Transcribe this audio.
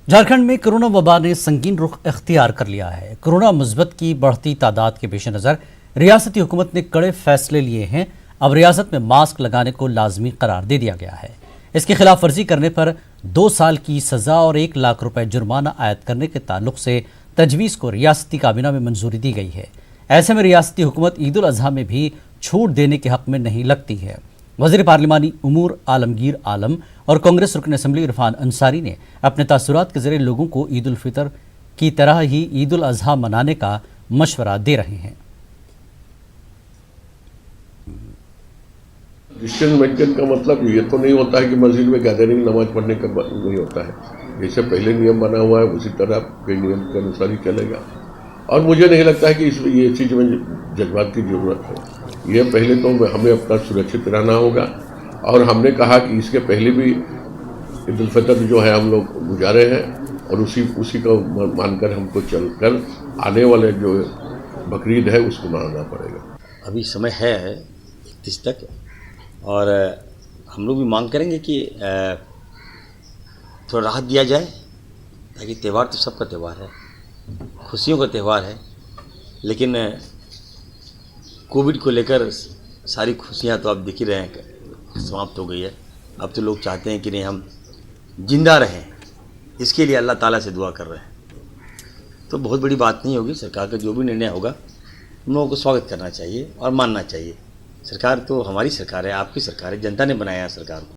झारखंड में कोरोना वबा ने संगीन रुख इख्तियार कर लिया है। कोरोना मुस्बत की बढ़ती तादाद के पेश नज़र रियासती हुकूमत ने कड़े फैसले लिए हैं। अब रियासत में मास्क लगाने को लाजमी करार दे दिया गया है। इसकी खिलाफ वर्जी करने पर 2 साल की सजा और 1 लाख रुपए जुर्माना आयद करने के ताल्लुक से तजवीज़ को रियासती काबीना में मंजूरी दी गई है। ऐसे में रियासती हुकूमत ईद उल अजहा में भी छूट देने के हक में नहीं लगती है। वज़ीर पार्लिमानी उमूर आलमगीर आलम और कांग्रेस रुकन असम्बली इरफान अंसारी ने अपने तासुरात के जरिए लोगों को ईद उल फितर की तरह ही ईद उल अजहा मनाने का मशवरा दे रहे हैं। डिस्टेंस मेंटेन का मतलब ये तो नहीं होता है कि मस्जिद में गैदरिंग नमाज पढ़ने का नहीं होता है। जैसे पहले नियम बना हुआ है उसी तरह के नियम के अनुसार ही चलेगा। और मुझे नहीं लगता है कि ये चीज़ में जज्बात की ज़रूरत है। ये पहले तो हमें अपना सुरक्षित रहना होगा। और हमने कहा कि इसके पहले भी ईद उल फितर जो है हम लोग गुजारे हैं और उसी को मानकर हमको चलकर आने वाले जो बकरीद है उसको मनाना पड़ेगा। अभी समय है 31 तक और हम लोग भी मांग करेंगे कि थोड़ा राहत दिया जाए, ताकि त्यौहार तो सबका त्यौहार है, खुशियों का त्यौहार है। लेकिन कोविड को लेकर सारी खुशियां तो आप देख ही रहे हैं समाप्त हो गई है। अब तो लोग चाहते हैं कि नहीं हम जिंदा रहें, इसके लिए अल्लाह ताला से दुआ कर रहे हैं। तो बहुत बड़ी बात नहीं होगी। सरकार का जो भी निर्णय होगा हम लोगों को स्वागत करना चाहिए और मानना चाहिए। सरकार तो हमारी सरकार है, आपकी सरकार है, जनता ने बनाया है सरकार को।